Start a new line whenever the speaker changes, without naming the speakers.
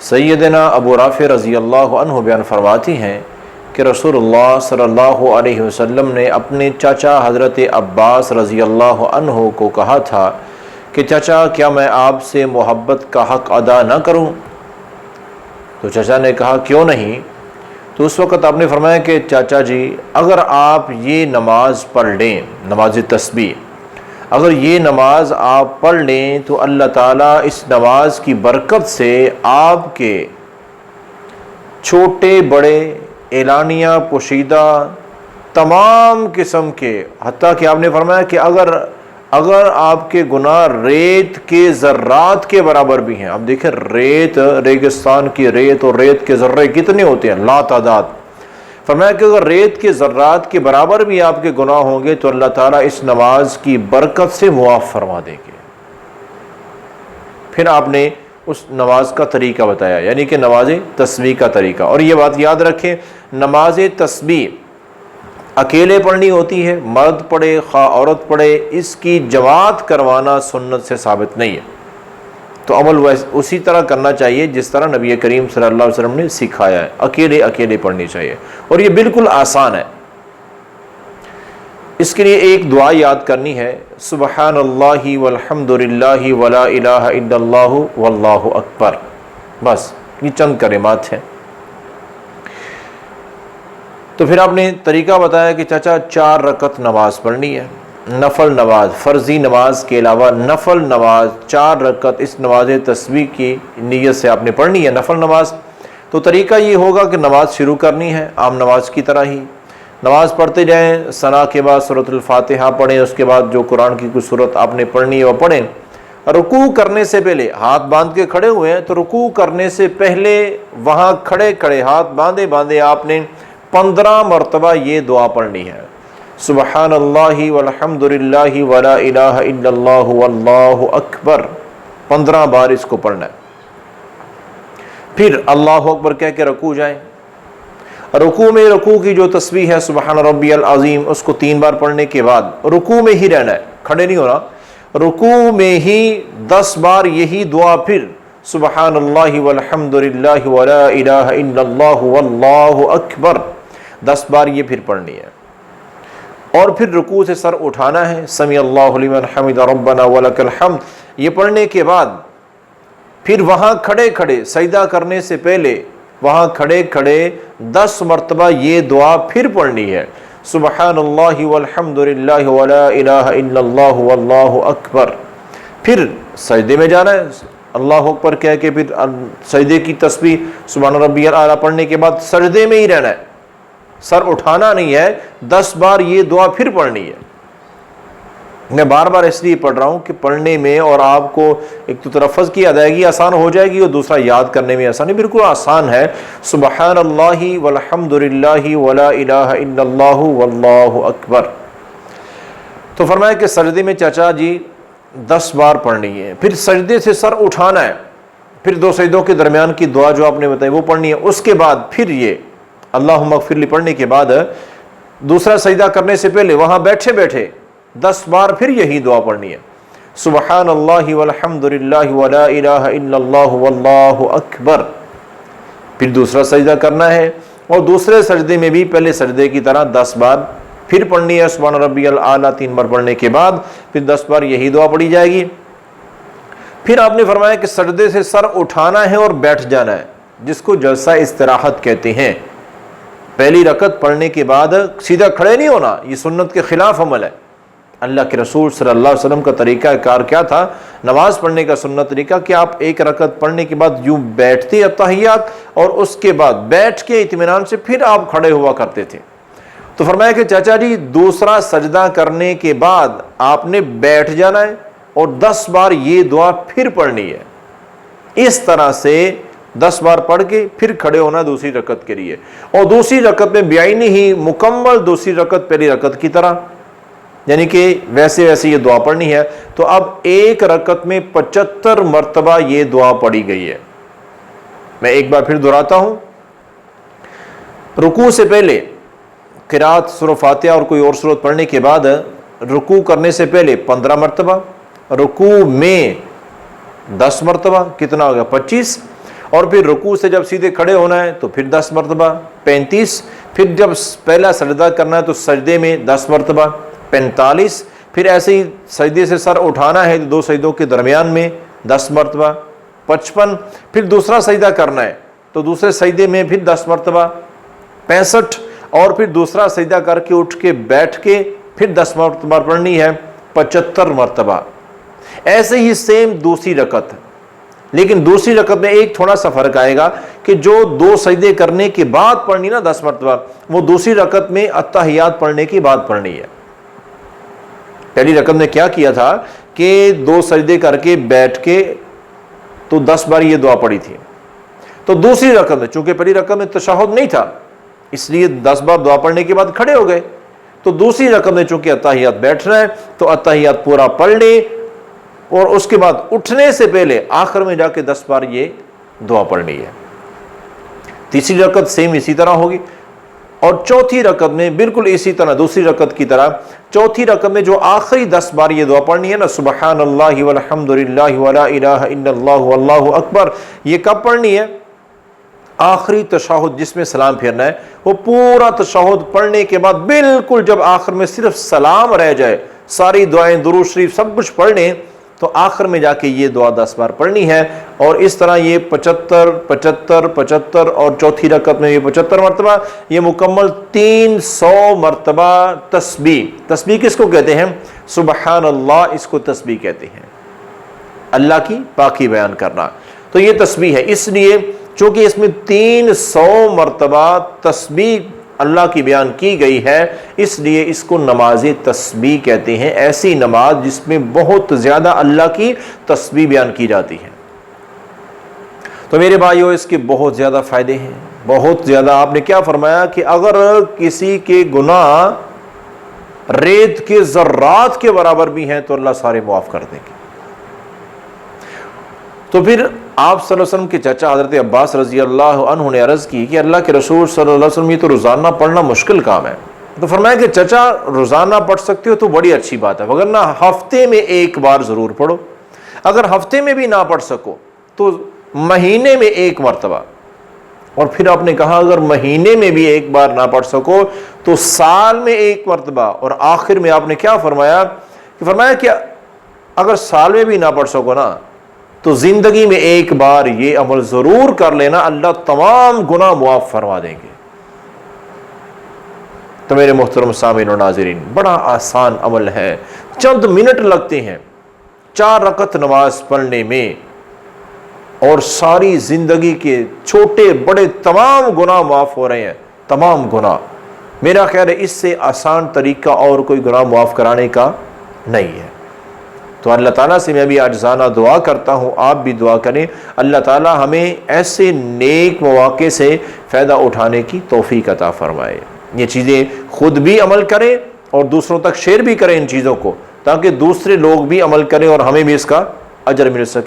سیدنا ابو رافع رضی اللہ عنہ بیان فرماتی ہیں کہ رسول اللہ صلی اللہ علیہ وسلم نے اپنے چاچا حضرت عباس رضی اللہ عنہ کو کہا تھا کہ چاچا کیا میں آپ سے محبت کا حق ادا نہ کروں؟ تو چاچا نے کہا کیوں نہیں؟ تو اس وقت آپ نے فرمایا کہ چاچا جی اگر آپ یہ نماز پڑھ لیں، نماز تسبیح، اگر یہ نماز آپ پڑھ لیں تو اللہ تعالیٰ اس نماز کی برکت سے آپ کے چھوٹے بڑے اعلانیہ پوشیدہ تمام قسم کے، حتیٰ کہ آپ نے فرمایا کہ اگر آپ کے گناہ ریت کے ذرات کے برابر بھی ہیں، اب دیکھیں ریت، ریگستان کی ریت اور ریت کے ذرے کتنے ہوتے ہیں، لا تعداد، فرمایا کہ اگر ریت کے ذرات کے برابر بھی آپ کے گناہ ہوں گے تو اللہ تعالیٰ اس نماز کی برکت سے معاف فرما دیں گے۔ پھر آپ نے اس نماز کا طریقہ بتایا، یعنی کہ نماز تسبیح کا طریقہ۔ اور یہ بات یاد رکھیں، نماز تسبیح اکیلے پڑھنی ہوتی ہے، مرد پڑھے خواہ عورت پڑھے، اس کی جماعت کروانا سنت سے ثابت نہیں ہے، تو عمل اسی طرح کرنا چاہیے جس طرح نبی کریم صلی اللہ علیہ وسلم نے سکھایا ہے، اکیلے پڑھنی چاہیے، اور یہ بالکل آسان ہے۔ اس کے لیے ایک دعا یاد کرنی ہے، سبحان اللہ والحمد للہ ولا الہ الا اللہ واللہ اکبر، بس یہ چند کلمات ہیں۔ تو پھر آپ نے طریقہ بتایا کہ چاچا 4 رکعت نماز پڑھنی ہے، نفل نماز، فرضی نماز کے علاوہ نفل نماز 4 رکعت اس نماز تسبیح کی نیت سے آپ نے پڑھنی ہے، نفل نماز۔ تو طریقہ یہ ہوگا کہ نماز شروع کرنی ہے عام نماز کی طرح ہی، نماز پڑھتے جائیں، ثنا کے بعد سورۃ الفاتحہ پڑھیں، اس کے بعد جو قرآن کی کوئی سورت آپ نے پڑھنی ہے وہ پڑھیں۔ رکوع کرنے سے پہلے ہاتھ باندھ کے کھڑے ہوئے ہیں تو رکوع کرنے سے پہلے وہاں کھڑے ہاتھ باندھے آپ نے 15 مرتبہ یہ دعا پڑھنی ہے، سبحان اللہ والحمد للہ ولا الہ الا اللہ واللہ اکبر، 15 بار اس کو پڑھنا ہے۔ پھر اللہ اکبر کہہ کے رکوع جائیں، رکوع کی جو تسبیح ہے سبحان ربی العظیم، اس کو 3 بار پڑھنے کے بعد رکوع میں ہی رہنا ہے، کھڑے نہیں ہونا، رکوع میں ہی 10 بار یہی دعا، پھر سبحان اللہ والحمد للہ ولا الہ الا اللہ واللہ اکبر 10 بار یہ پھر پڑھنی ہے۔ اور پھر رکوع سے سر اٹھانا ہے، سمیع اللہ لمن حمد ربنا ولک الحمد، یہ پڑھنے کے بعد پھر وہاں کھڑے سجدہ کرنے سے پہلے وہاں کھڑے 10 مرتبہ یہ دعا پھر پڑھنی ہے، سبحان اللہ والحمد للہ ولا الہ الا اللہ واللہ اکبر۔ پھر سجدے میں جانا ہے، اللہ اکبر کہہ کے پھر سجدے کی تسبیح سبحان ربی الاعلیٰ پڑھنے کے بعد سجدے میں ہی رہنا ہے، سر اٹھانا نہیں ہے، 10 بار یہ دعا پھر پڑھنی ہے۔ میں بار بار اس لیے پڑھ رہا ہوں کہ پڑھنے میں اور آپ کو ایک تو تلفظ کی ادائیگی آسان ہو جائے گی اور دوسرا یاد کرنے میں آسانی بالکل آسان ہے، سبحان اللہ والحمد للہ ولا الہ الا اللہ واللہ اکبر۔ تو فرمایا کہ سجدے میں چچا جی 10 بار پڑھنی ہے، پھر سجدے سے سر اٹھانا ہے، پھر 2 سجدوں کے درمیان کی دعا جو آپ نے بتائی وہ پڑھنی ہے، اس کے بعد پھر یہ اللہم اغفر لی پڑھنے کے بعد دوسرا سجدہ کرنے سے پہلے وہاں بیٹھے 10 بار پھر یہی دعا پڑھنی ہے، سبحان اللہ والحمد للہ ولا الہ الا اللہ واللہ اکبر۔ پھر دوسرا سجدہ کرنا ہے اور دوسرے سجدے میں بھی پہلے سجدے کی طرح 10 بار پھر پڑھنی ہے، سبحان ربی الاعلیٰ 3 بار پڑھنے کے بعد پھر 10 بار یہی دعا پڑھی جائے گی۔ پھر آپ نے فرمایا کہ سجدے سے سر اٹھانا ہے اور بیٹھ جانا ہے، جس کو جلسہ استراحت کہتے ہیں۔ پہلی رکعت پڑھنے کے بعد سیدھا کھڑے نہیں ہونا، یہ سنت کے خلاف عمل ہے۔ اللہ کے رسول صلی اللہ علیہ وسلم کا طریقہ کار کیا تھا، نماز پڑھنے کا سنت طریقہ کہ آپ ایک رکعت پڑھنے کے بعد یوں بیٹھتے اتحیات اور اس کے بعد بیٹھ کے اطمینان سے پھر آپ کھڑے ہوا کرتے تھے۔ تو فرمایا کہ چاچا جی دوسرا سجدہ کرنے کے بعد آپ نے بیٹھ جانا ہے اور 10 بار یہ دعا پھر پڑھنی ہے، اس طرح سے 10 بار پڑھ کے پھر کھڑے ہونا دوسری رکعت کے لیے، اور دوسری رکعت میں بیعینی ہی مکمل دوسری رکعت پہلی رکعت کی طرح، یعنی کہ ویسے یہ دعا پڑھنی ہے۔ تو اب ایک رکعت میں 75 مرتبہ یہ دعا پڑھی گئی ہے۔ میں ایک بار پھر دہراتا ہوں، رکوع سے پہلے قرات سورہ فاتحہ اور کوئی اور سورت پڑھنے کے بعد رکوع کرنے سے پہلے 15 مرتبہ، رکوع میں 10 مرتبہ، کتنا ہو گیا 25، اور پھر رکوع سے جب سیدھے کھڑے ہونا ہے تو پھر 10 مرتبہ 35، پھر جب پہلا سجدہ کرنا ہے تو سجدے میں 10 مرتبہ 45، پھر ایسے ہی سجدے سے سر اٹھانا ہے تو 2 سجدوں کے درمیان میں 10 مرتبہ 55، پھر دوسرا سجدہ کرنا ہے تو دوسرے سجدے میں پھر 10 مرتبہ 65، اور پھر دوسرا سجدہ کر کے اٹھ کے بیٹھ کے پھر 10 مرتبہ پڑھنی ہے 75 مرتبہ۔ ایسے ہی سیم دوسری رکعت، لیکن دوسری رکعت میں ایک تھوڑا سا فرق آئے گا کہ جو 2 سجدے کرنے کے بعد پڑھنی نا 10 مرتبہ، وہ دوسری رکعت میں اتحیات پڑھنے کے بعد پڑھنی ہے۔ پہلی رکعت میں کیا کیا تھا کہ 2 سجدے کر کے بیٹھ کے تو 10 بار یہ دعا پڑھی تھی، تو دوسری رکعت میں چونکہ پہلی رکعت میں تشہد نہیں تھا اس لیے 10 بار دعا پڑھنے کے بعد کھڑے ہو گئے، تو دوسری رکعت میں چونکہ اتحیات بیٹھنا ہے تو اتحیات پورا پڑھ لیں، اور اس کے بعد اٹھنے سے پہلے آخر میں جا کے 10 بار یہ دعا پڑھنی ہے۔ تیسری رکعت سیم اسی طرح ہوگی، اور چوتھی رکعت میں بالکل اسی طرح دوسری رکعت کی طرح چوتھی رکعت میں جو آخری 10 بار یہ دعا پڑھنی ہے نا، سبحان اللہ والحمد للہ ولا الہ الا اللہ واللہ اکبر، یہ کب پڑھنی ہے؟ آخری تشہد جس میں سلام پھیرنا ہے، وہ پورا تشہد پڑھنے کے بعد بالکل جب آخر میں صرف سلام رہ جائے، ساری دعائیں درود شریف سب کچھ پڑھ لیں، تو آخر میں جا کے یہ دعا 10 بار پڑھنی ہے، اور اس طرح یہ 75 75 75 اور چوتھی رکعت میں یہ 75 مرتبہ، یہ مکمل 300 مرتبہ تسبیح۔ تسبیح کس کو کہتے ہیں؟ سبحان اللہ، اس کو تسبیح کہتے ہیں، اللہ کی پاکی بیان کرنا، تو یہ تسبیح ہے۔ اس لیے چونکہ اس میں 300 مرتبہ تسبیح اللہ کی بیان کی گئی ہے، اس لیے اس کو نماز تسبیح کہتے ہیں، ایسی نماز جس میں بہت زیادہ اللہ کی تسبیح بیان کی جاتی ہے۔ تو میرے بھائیو، اس کے بہت زیادہ فائدے ہیں، بہت زیادہ۔ آپ نے کیا فرمایا کہ اگر کسی کے گناہ ریت کے ذرات کے برابر بھی ہیں تو اللہ سارے معاف کر دیں گے۔ تو پھر آپ صلی اللہ علیہ وسلم کے چچا حضرت عباس رضی اللہ عنہ نے عرض کی کہ اللہ کے رسول صلی اللہ علیہ وسلم، یہ تو روزانہ پڑھنا مشکل کام ہے۔ تو فرمایا کہ چچا روزانہ پڑھ سکتے ہو تو بڑی اچھی بات ہے، وگرنہ ہفتے میں ایک بار ضرور پڑھو، اگر ہفتے میں بھی نہ پڑھ سکو تو مہینے میں 1 مرتبہ، اور پھر آپ نے کہا اگر مہینے میں بھی 1 بار نہ پڑھ سکو تو سال میں 1 مرتبہ، اور آخر میں آپ نے کیا فرمایا کہ اگر سال میں بھی نہ پڑھ سکو نا تو زندگی میں 1 بار یہ عمل ضرور کر لینا، اللہ تمام گناہ معاف فرما دیں گے۔ تو میرے محترم سامعین و ناظرین، بڑا آسان عمل ہے، چند منٹ لگتے ہیں 4 رکعت نماز پڑھنے میں، اور ساری زندگی کے چھوٹے بڑے تمام گناہ معاف ہو رہے ہیں، تمام گناہ۔ میرا خیال ہے اس سے آسان طریقہ اور کوئی گناہ معاف کرانے کا نہیں ہے۔ تو اللہ تعالیٰ سے میں بھی عاجزانہ دعا کرتا ہوں، آپ بھی دعا کریں، اللہ تعالیٰ ہمیں ایسے نیک مواقع سے فائدہ اٹھانے کی توفیق عطا فرمائے، یہ چیزیں خود بھی عمل کریں اور دوسروں تک شیئر بھی کریں ان چیزوں کو، تاکہ دوسرے لوگ بھی عمل کریں اور ہمیں بھی اس کا اجر مل سکے۔